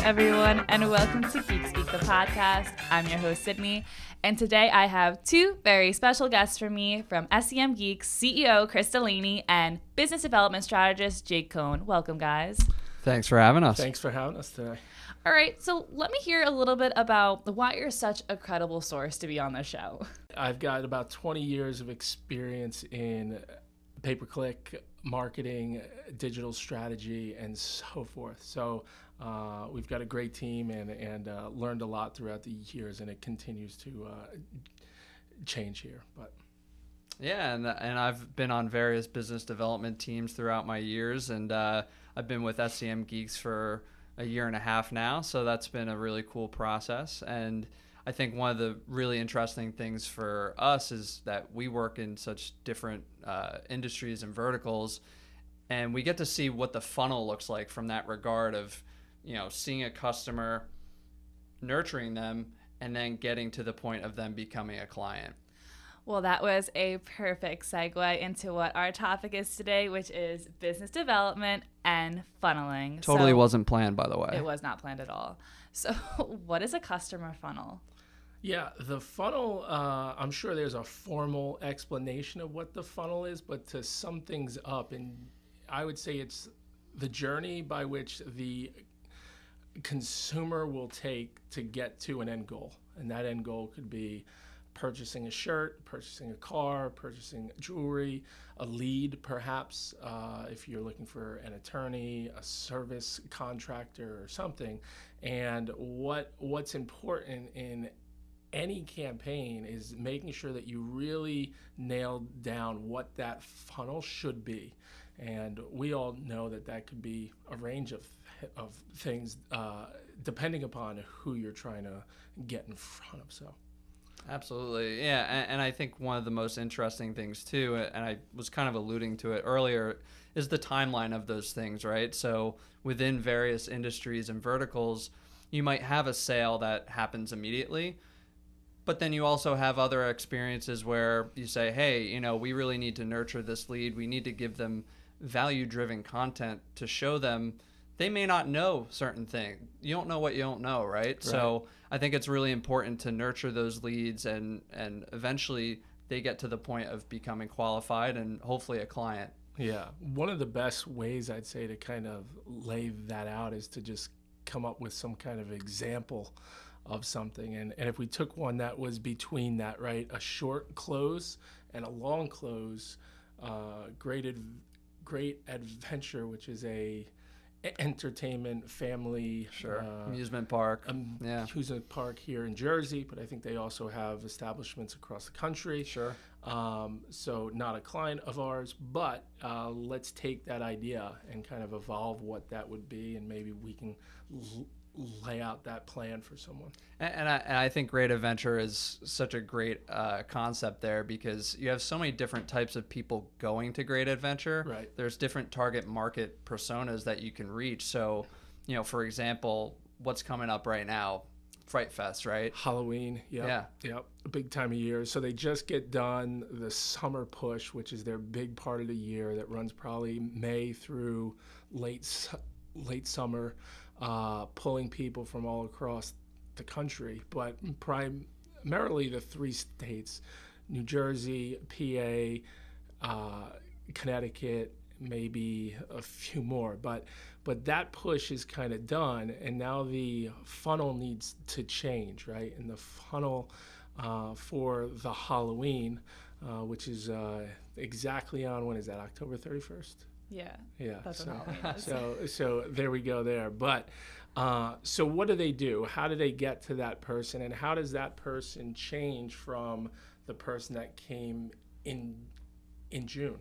everyone, and welcome to Geek Speak, the podcast. I'm your host, Sydney, and today I have two very special guests for me from SEM Geeks CEO Chris Delaney and business development strategist Jake Cohn. Welcome, guys. Thanks for having us. Thanks for having us today. All right, so let me hear a little bit about why you're such a credible source to be on the show. I've got about 20 years of experience in pay-per-click marketing, digital strategy, and so forth. So we've got a great team and learned a lot throughout the years, and it continues to change here. But yeah, and I've been on various business development teams throughout my years, and I've been with SEM Geeks for a year and a half now, so that's been a really cool process. And I think one of the really interesting things for us is that we work in such different industries and verticals, and we get to see what the funnel looks like from that regard of, you know, seeing a customer, nurturing them, and then getting to the point of them becoming a client. Well, that was a perfect segue into what our topic is today, which is business development and funneling. Totally wasn't planned, by the way. It was not planned at all. So what is a customer funnel? yeah, the funnel, I'm sure there's a formal explanation of what the funnel is, but to sum things up, and I would say it's the journey by which the consumer will take to get to an end goal. And that end goal could be purchasing a shirt, purchasing a car, purchasing jewelry, a lead perhaps, if you're looking for an attorney, a service contractor or something. And what's important in any campaign is making sure that you really nail down what that funnel should be. And we all know that could be a range of things depending upon who you're trying to get in front of. So. Absolutely. Yeah. And I think one of the most interesting things too, and I was kind of alluding to it earlier, is the timeline of those things, right? So within various industries and verticals, you might have a sale that happens immediately, but then you also have other experiences where you say, hey, you know, we really need to nurture this lead. We need to give them value-driven content to show them they may not know certain things. You don't know what you don't know, right? So I think it's really important to nurture those leads and eventually they get to the point of becoming qualified and hopefully a client. Yeah. One of the best ways I'd say to kind of lay that out is to just come up with some kind of example of something. And if we took one that was between that, right, a short close and a long close, Great Adventure, which is a entertainment family amusement park amusement park here in Jersey, but I think they also have establishments across the country. So not a client of ours, but let's take that idea and kind of evolve what that would be, and maybe we can lay out that plan for someone. And I think Great Adventure is such a great concept there, because you have so many different types of people going to Great Adventure. Right. There's different target market personas that you can reach. So, you know, for example, what's coming up right now? Fright Fest, right? Halloween. Yep. A big time of year. So they just get done the summer push, which is their big part of the year that runs probably May through late summer. Pulling people from all across the country, but primarily the three states, New Jersey, PA, Connecticut, maybe a few more, but that push is kind of done, and now the funnel needs to change, right? And the funnel for the Halloween, which is exactly on, when is that, October 31st? Yeah. That's so there we go there. But so what do? How do they get to that person, and how does that person change from the person that came in June?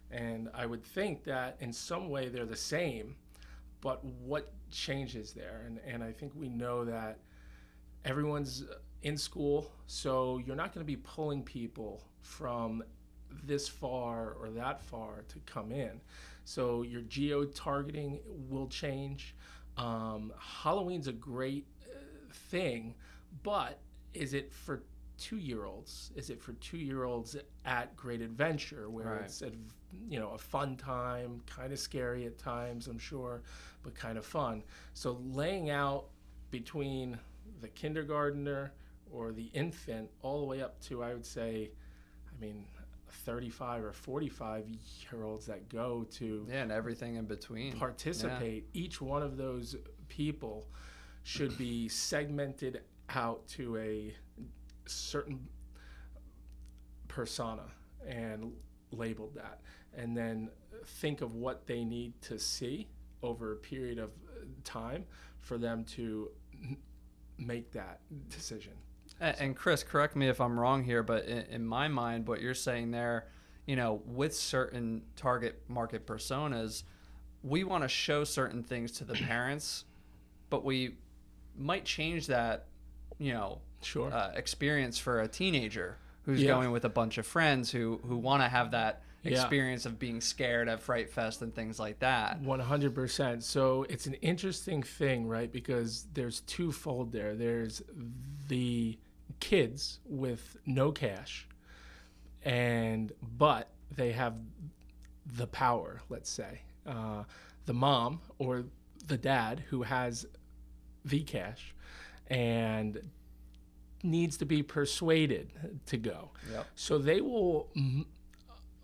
And I would think that in some way they're the same, but what changes there? And I think we know that everyone's in school, so you're not going to be pulling people from this far or that far to come in. So your geo-targeting will change. Halloween's a great thing, but is it for 2-year-olds? Is it for 2-year-olds at Great Adventure, where Right. it's a fun time, kind of scary at times, I'm sure, but kind of fun. So laying out between the kindergartner or the infant all the way up to, I would say, 35 or 45-year-olds that go to and everything in between. participate. Each one of those people should be segmented out to a certain persona and labeled that, and then think of what they need to see over a period of time for them to make that decision. And Chris, correct me if I'm wrong here, but in my mind, what you're saying there, with certain target market personas, we want to show certain things to the parents, but we might change that, Sure. experience for a teenager who's Yeah. going with a bunch of friends who want to have that Yeah. experience of being scared at Fright Fest and things like that. 100%. So it's an interesting thing, right? Because there's twofold there. There's the kids with no cash, but they have the power, let's say. The mom or the dad who has the cash and needs to be persuaded to go. Yep. So they will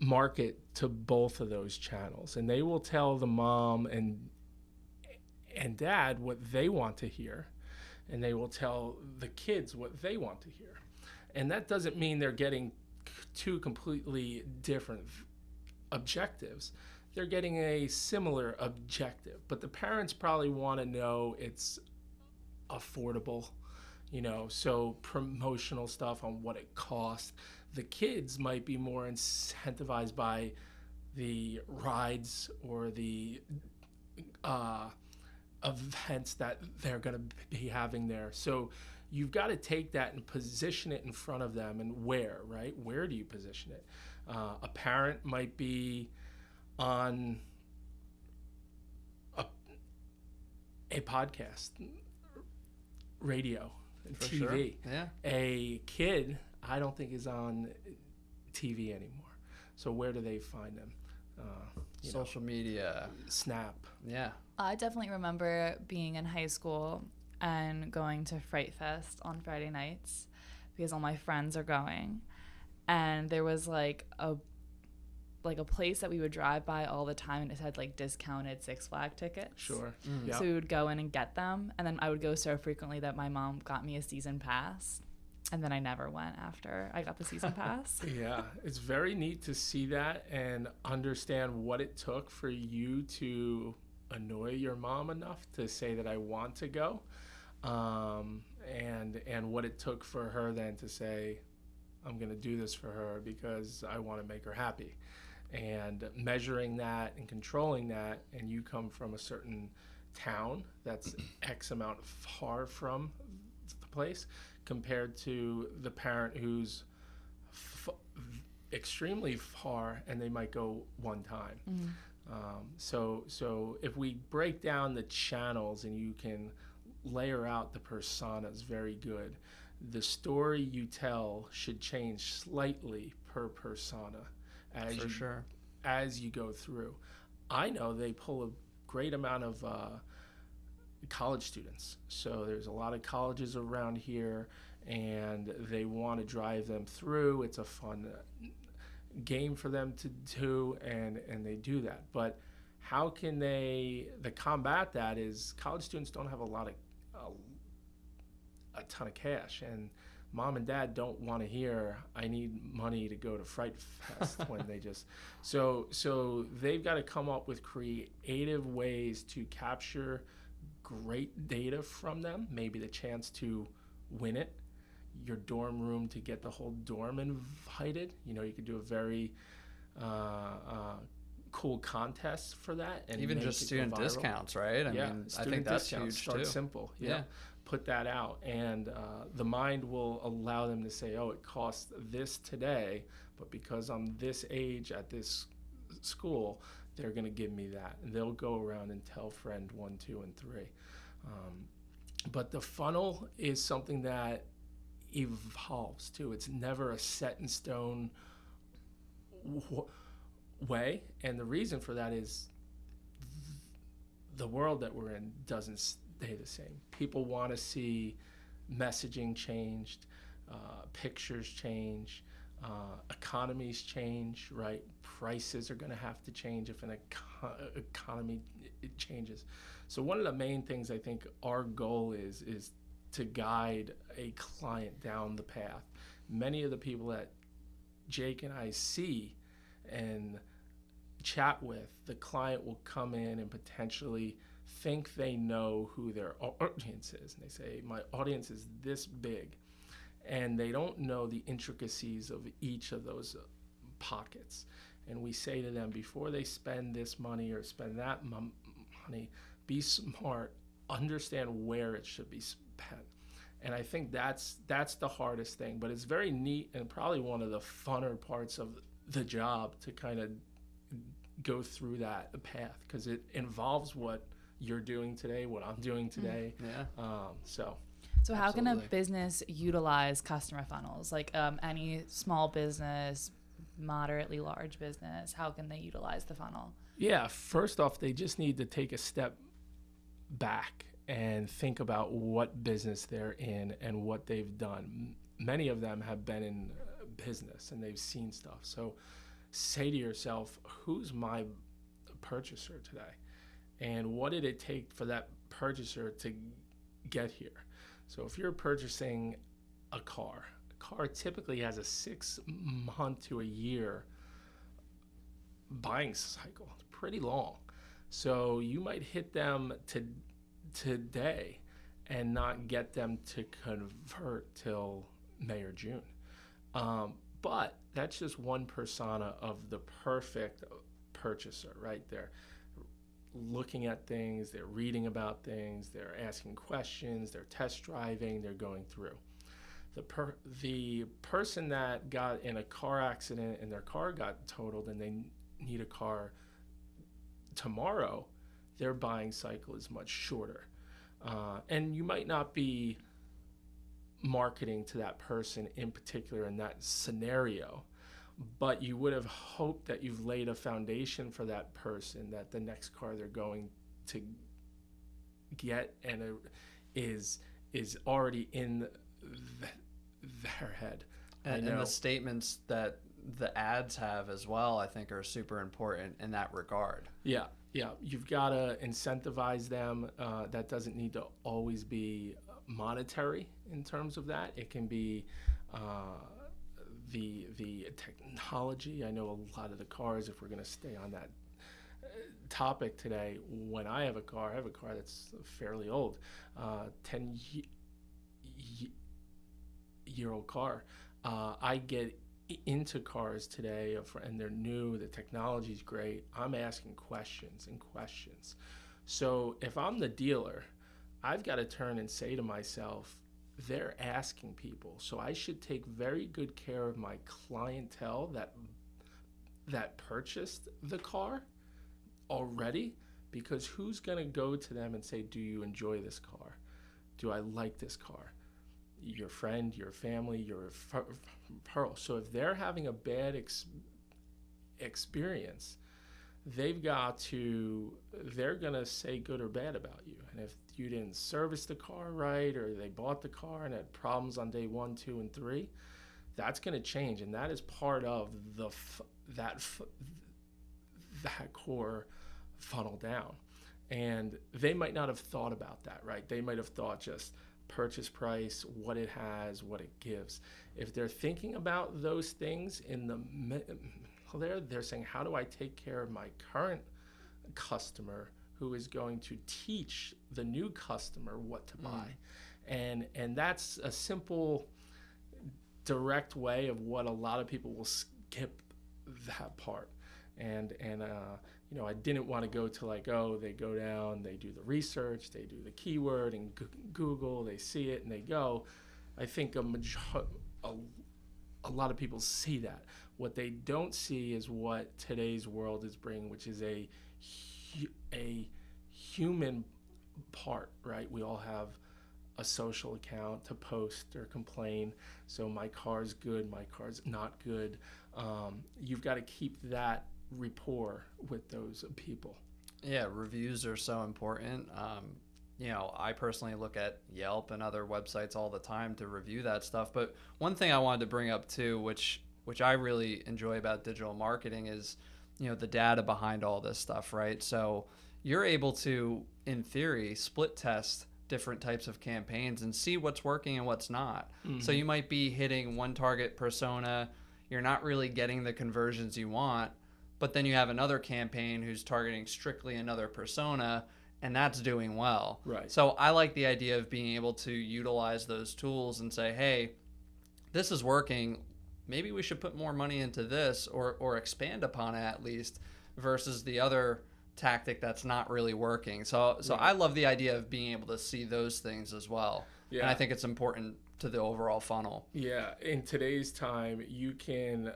market to both of those channels, and they will tell the mom and dad what they want to hear, and they will tell the kids what they want to hear. And that doesn't mean they're getting two completely different objectives. They're getting a similar objective, but the parents probably want to know it's affordable, so promotional stuff on what it costs. The kids might be more incentivized by the rides or the events that they're going to be having there. So you've got to take that and position it in front of them. And where do you position it? A parent might be on a podcast, radio, For TV. sure. Yeah. A kid, I don't think, is on TV anymore. So where do they find them? Social media. Snap. Yeah. I definitely remember being in high school and going to Fright Fest on Friday nights because all my friends are going, and there was like a place that we would drive by all the time, and it had like discounted Six Flags tickets. Sure. Mm. Yeah. So we would go in and get them, and then I would go so frequently that my mom got me a season pass, and then I never went after I got the season pass. Yeah, it's very neat to see that and understand what it took for you to annoy your mom enough to say that I want to go, and what it took for her then to say, I'm going to do this for her because I want to make her happy. And measuring that and controlling that, and you come from a certain town that's X amount far from the place compared to the parent who's extremely far and they might go one time. Mm-hmm. So if we break down the channels and you can layer out the personas very good, the story you tell should change slightly per persona as you go through. I know they pull a great amount of college students. So there's a lot of colleges around here, and they want to drive them through. It's a fun game for them to do, and they do that. But how can they combat that is college students don't have a ton of cash, and mom and dad don't want to hear I need money to go to Fright Fest when they just so they've got to come up with creative ways to capture great data from them, maybe the chance to win it, your dorm room to get the whole dorm invited. You could do a very cool contest for that, and even just student discounts, right? I mean, I think that's huge Start too. simple. Yeah. Put that out, and the mind will allow them to say, oh, it costs this today, but because I'm this age at this school, they're going to give me that. And they'll go around and tell friend 1, 2, and 3. But the funnel is something that evolves too. It's never a set in stone way, and the reason for that is the world that we're in doesn't stay the same. People want to see messaging changed, pictures change, economies change, right? Prices are going to have to change if an economy changes. So one of the main things I think our goal is to guide a client down the path. Many of the people that Jake and I see and chat with, the client will come in and potentially think they know who their audience is. And they say, my audience is this big. And they don't know the intricacies of each of those pockets. And we say to them, before they spend this money or spend that money, be smart, understand where it should be spent. And I think that's the hardest thing. But it's very neat and probably one of the funner parts of the job to kind of go through that path, because it involves what you're doing today, what I'm doing today. So how can a business utilize customer funnels? Like any small business, moderately large business, how can they utilize the funnel? Yeah, first off, they just need to take a step back and think about what business they're in and what they've done. Many of them have been in business and they've seen stuff. So say to yourself, who's my purchaser today? And what did it take for that purchaser to get here? So if you're purchasing a car typically has a 6 month to a year buying cycle. It's pretty long. So you might hit them today and not get them to convert till May or June. But that's just one persona of the perfect purchaser right there. Looking at things, they're reading about things, they're asking questions, they're test driving, they're going through. The person that got in a car accident and their car got totaled and they need a car tomorrow, their buying cycle is much shorter. And you might not be marketing to that person in particular in that scenario, but you would have hoped that you've laid a foundation for that person, that the next car they're going to get and is already in their head. And the statements that the ads have as well, I think, are super important in that regard. Yeah, you've got to incentivize them. That doesn't need to always be monetary in terms of that. It can be the technology. I know a lot of the cars, if we're going to stay on that topic today, when I have a car that's fairly old, 10-year-old car. I get into cars today and they're new, the technology's great. I'm asking questions. So if I'm the dealer, I've got to turn and say to myself, they're asking people, so I should take very good care of my clientele that purchased the car already, because who's going to go to them and say, do you enjoy this car? Do I like this car? Your friend, your family, your referral. So if they're having a bad experience, they're going to say good or bad about you. And if you didn't service the car right, or they bought the car and had problems on day 1, 2, and 3, that's going to change. And that is part of that core funnel down. And they might not have thought about that, right? They might have thought just purchase price, what it has, what it gives. If they're thinking about those things in the they're saying, how do I take care of my current customer who is going to teach the new customer what to buy? And that's a simple, direct way of what a lot of people will skip that part. And I didn't want to go to they go down, they do the research, they do the keyword and Google, they see it and they go. I think a lot of people see that. What they don't see is what today's world is bringing, which is a human part, right? We all have a social account to post or complain. So my car's good, my car's not good. You've got to keep that rapport with those people. Yeah, reviews are so important. I personally look at Yelp and other websites all the time to review that stuff. But one thing I wanted to bring up too, which I really enjoy about digital marketing is, the data behind all this stuff, right? So you're able to, in theory, split test different types of campaigns and see what's working and what's not. Mm-hmm. So you might be hitting one target persona, you're not really getting the conversions you want, but then you have another campaign who's targeting strictly another persona, and that's doing well. Right. So I like the idea of being able to utilize those tools and say, hey, this is working. Maybe we should put more money into this or expand upon it at least, versus the other tactic that's not really working. So right. I love the idea of being able to see those things as well. Yeah. And I think it's important to the overall funnel. Yeah. In today's time, you can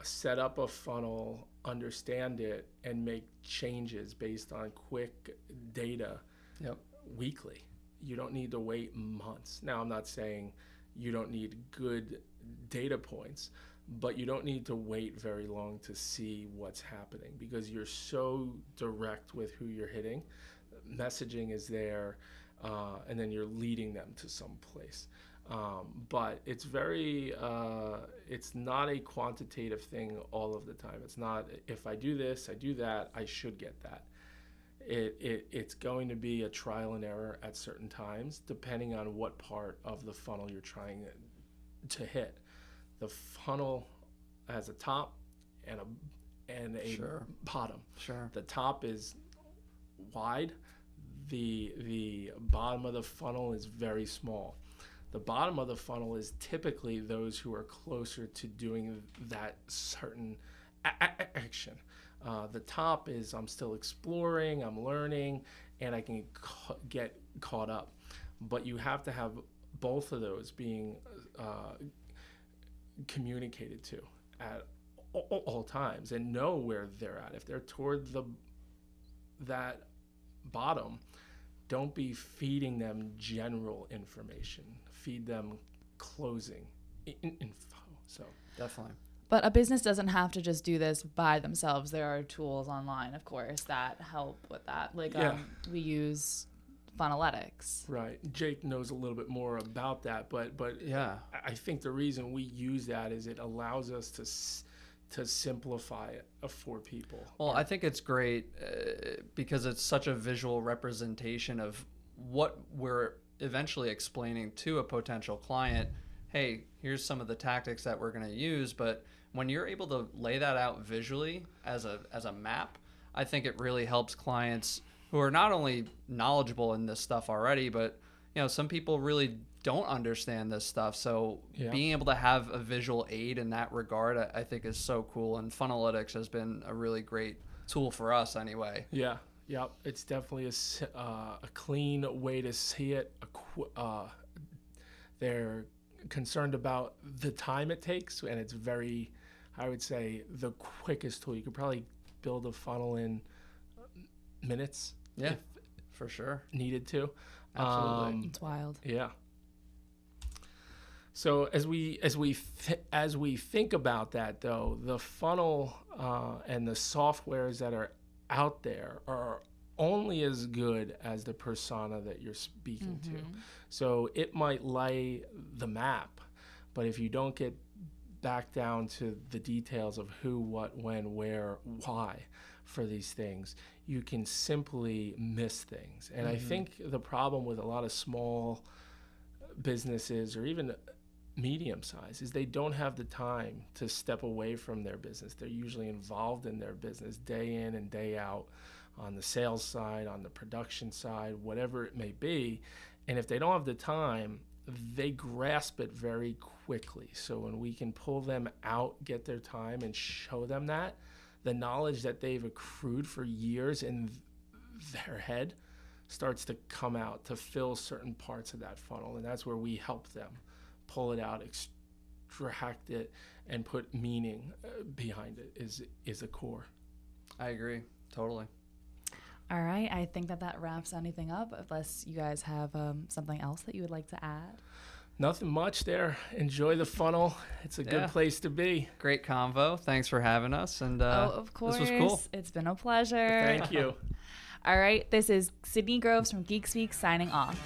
set up a funnel, understand it, and make changes based on quick data weekly. You don't need to wait months. Now, I'm not saying you don't need good data points, but you don't need to wait very long to see what's happening because you're so direct with who you're hitting. Messaging is there, and then you're leading them to some place. But it's it's not a quantitative thing all of the time. It's not, if I do this, I do that, I should get that. It's going to be a trial and error at certain times, depending on what part of the funnel you're trying to hit. The funnel has a top and a sure. bottom. Sure. The top is wide. The bottom of the funnel is very small. The bottom of the funnel is typically those who are closer to doing that certain action. The top is I'm still exploring, I'm learning, and I can get caught up. But you have to have both of those being communicated to at all times and know where they're at. If they're toward that bottom, don't be feeding them general information. Feed them closing info. So definitely. But a business doesn't have to just do this by themselves. There are tools online, of course, that help with that. Like we use Funneletics. Right. Jake knows a little bit more about that, but yeah, I think the reason we use that is it allows us to simplify it for people. Well, I think it's great because it's such a visual representation of what we're eventually explaining to a potential client. Hey, here's some of the tactics that we're going to use, but when you're able to lay that out visually as a map, I think it really helps clients who are not only knowledgeable in this stuff already, but some people really don't understand this stuff. So being able to have a visual aid in that regard, I think is so cool. And Funneletics has been a really great tool for us anyway. Yeah. Yep. It's definitely a clean way to see it. They're concerned about the time it takes, and it's very, I would say, the quickest tool. You could probably build a funnel in minutes. Yeah, for sure. Needed to. Absolutely. It's wild. Yeah. So as we think about that, though, the funnel and the softwares that are out there are only as good as the persona that you're speaking to. So it might lay the map, but if you don't get back down to the details of who, what, when, where, why for these things, you can simply miss things. And I think the problem with a lot of small businesses or even medium size is they don't have the time to step away from their business. They're usually involved in their business day in and day out on the sales side, on the production side, whatever it may be. And if they don't have the time, they grasp it very quickly. So when we can pull them out, get their time, and show them that, the knowledge that they've accrued for years in their head starts to come out to fill certain parts of that funnel. And that's where we help them pull it out, extract it, and put meaning behind it is a core. I agree. Totally. All right. I think that wraps anything up, unless you guys have something else that you would like to add. Nothing much there. Enjoy the funnel. It's a good place to be. Great convo. Thanks for having us. And of course. This was cool. It's been a pleasure. Thank you. All right. This is Sydney Groves from Geek Speak signing off.